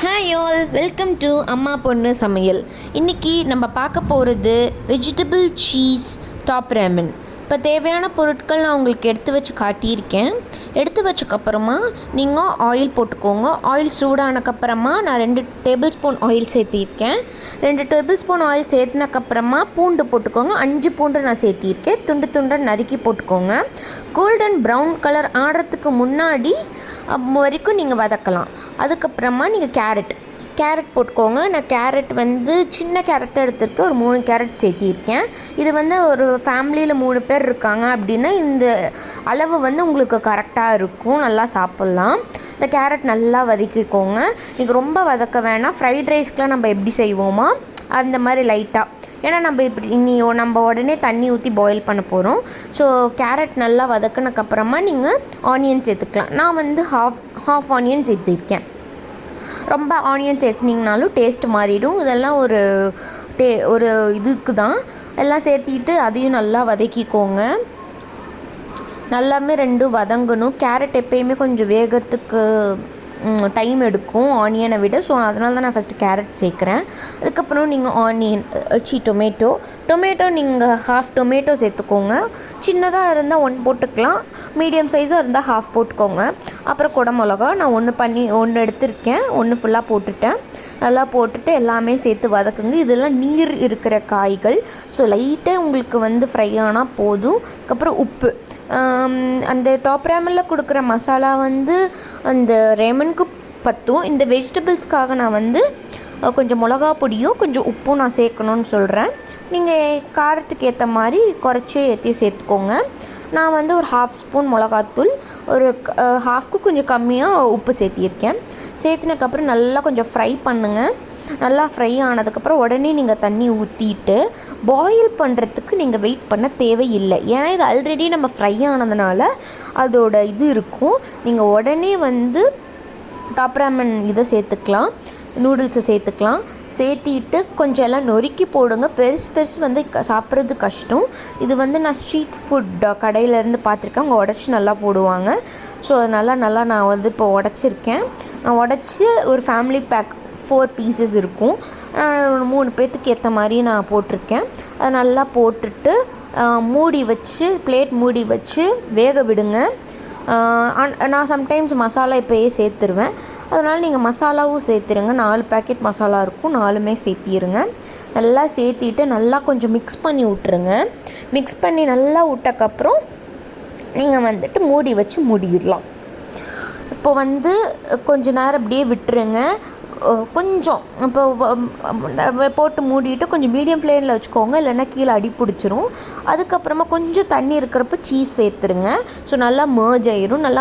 Hi all, welcome to அம்மா பொண்ணு சமையல். இன்றைக்கி நம்ம பார்க்க போகிறது வெஜிடபிள் சீஸ் டாப் ரேமன். இப்போ தேவையான பொருட்கள் நான் உங்களுக்கு எடுத்து வச்சு காட்டியிருக்கேன். எடுத்து வச்சக்கப்புறமா நீங்கள் ஆயில் போட்டுக்கோங்க. ஆயில் சூடானக்கப்புறமா நான் 2 டேபிள் ஸ்பூன் ஆயில் சேர்த்திருக்கேன். 2 டேபிள் ஸ்பூன் ஆயில் சேர்த்தினக்கப்புறமா பூண்டு போட்டுக்கோங்க. 5 பூண்டு நான் சேர்த்திருக்கேன். துண்டு துண்டாக நறுக்கி போட்டுக்கோங்க. கோல்டன் ப்ரௌன் கலர் ஆடுறதுக்கு முன்னாடி வரைக்கும் நீங்கள் வதக்கலாம். அதுக்கப்புறமா நீங்கள் கேரட் போட்டுக்கோங்க. நான் கேரட் சின்ன கேரட்டாக எடுத்துருக்கேன். ஒரு 3 கேரட் சேர்த்திருக்கேன். இது ஒரு ஃபேமிலியில் 3 பேர் இருக்காங்க அப்படின்னா இந்த அளவு உங்களுக்கு கரெக்டாக இருக்கும். நல்லா சாப்பிட்லாம். இந்த கேரட் நல்லா வதக்கிக்கோங்க. நீங்கள் ரொம்ப வதக்க வேணாம். ஃப்ரைட் ரைஸ்க்கெலாம் நம்ம எப்படி செய்வோமா அந்த மாதிரி லைட்டாக, ஏன்னா நம்ம உடனே தண்ணி ஊற்றி பாயில் பண்ண போகிறோம். ஸோ கேரட் நல்லா வதக்கினக்கப்புறமா நீங்கள் ஆனியன் சேர்த்துக்கலாம். நான் ஹாஃப் ஆனியன் சேர்த்துருக்கேன். ரொம்ப ஆனியன் சேர்த்துனிங்கனாலும் டேஸ்ட் மாறிடும். இதெல்லாம் ஒரு இதுக்கு தான். எல்லாம் சேர்த்திட்டு அதையும் நல்லா வதக்கிக்கோங்க. நல்லாமே 2 வதங்கணும். கேரட் எப்பயுமே கொஞ்சம் வேகிறதுக்கு டைம் எடுக்கும் ஆனியனை விட. ஸோ அதனால தான் நான் ஃபஸ்ட்டு கேரட் சேர்க்குறேன். அதுக்கப்புறம் நீங்கள் டொமேட்டோ நீங்கள் ஹாஃப் டொமேட்டோ சேர்த்துக்கோங்க. சின்னதாக இருந்தால் 1 போட்டுக்கலாம். மீடியம் சைஸாக இருந்தால் ஹாஃப் போட்டுக்கோங்க. அப்புறம் குடமிளகா நான் 1 எடுத்திருக்கேன். 1 ஃபுல்லாக போட்டுட்டேன். நல்லா போட்டுட்டு எல்லாமே சேர்த்து வதக்குங்க. இதெல்லாம் நீர் இருக்கிற காய்கள். ஸோ லைட்டாக உங்களுக்கு ஃப்ரை ஆனால் போதும். அதுக்கப்புறம் உப்பு, அந்த டாப் ரேமனில் கொடுக்குற மசாலா அந்த ரேமனுக்கு பற்றும். இந்த வெஜிடபிள்ஸ்க்காக நான் கொஞ்சம் மிளகா பொடியும் கொஞ்சம் உப்பும் நான் சேர்க்கணுன்னு சொல்கிறேன். நீங்கள் காரத்துக்கு ஏற்ற மாதிரி குறைச்சி ஏற்றி சேர்த்துக்கோங்க. நான் ஒரு ஹாஃப் ஸ்பூன் மிளகாத்தூள், ஒரு ஹாஃப்க்கு கொஞ்சம் கம்மியாக உப்பு சேர்த்திருக்கேன். சேர்த்தினதுக்கப்புறம் நல்லா கொஞ்சம் ஃப்ரை பண்ணுங்கள். நல்லா ஃப்ரை ஆனதுக்கப்புறம் உடனே நீங்கள் தண்ணி ஊற்றிட்டு பாயில் பண்ணுறதுக்கு நீங்கள் வெயிட் பண்ண தேவையில்லை. ஏன்னா இது ஆல்ரெடி நம்ம ஃப்ரை ஆனதுனால அதோட இது இருக்கும். நீங்கள் உடனே டாப் ரேமன் இதை சேர்த்துக்கலாம், நூடுல்ஸை சேர்த்துக்கலாம். சேர்த்திட்டு கொஞ்சம் எல்லாம் நொறுக்கி போடுங்க. பெருசு சாப்பிட்றது கஷ்டம். இது நான் ஸ்ட்ரீட் ஃபுட் கடையிலேருந்து பார்த்துருக்கேன். அவங்க உடச்சி நல்லா போடுவாங்க. ஸோ அதனால் நல்லா நான் இப்போ உடச்சிருக்கேன். நான் உடச்சி ஒரு ஃபேமிலி பேக் 4 பீசஸ் இருக்கும். 3 பேர்த்துக்கு ஏற்ற மாதிரி நான் போட்டிருக்கேன். அதை நல்லா போட்டுட்டு பிளேட் மூடி வச்சு வேக விடுங்க. நான் சம்டைம்ஸ் மசாலா இப்போயே சேர்த்துருவேன். அதனால் நீங்கள் மசாலாவும் சேர்த்துருங்க. 4 பேக்கெட் மசாலா இருக்கும். 4மே சேர்த்திருங்க. நல்லா சேர்த்திட்டு நல்லா கொஞ்சம் மிக்ஸ் பண்ணி விட்ருங்க. மிக்ஸ் பண்ணி நல்லா விட்டக்கப்புறம் நீங்கள் மூடி வச்சு மூடிடலாம். இப்போ கொஞ்ச நேரம் அப்படியே விட்டுருங்க. கொஞ்சம் இப்போ போட்டு மூடிட்டு கொஞ்சம் மீடியம் ஃப்ளேமில் வச்சுக்கோங்க, இல்லைன்னா கீழே அடி பிடிச்சிரும். அதுக்கப்புறமா கொஞ்சம் தண்ணி இருக்கிறப்ப சீஸ் சேர்த்துருங்க. ஸோ நல்லா மர்ஜ் ஆயிரும். நல்லா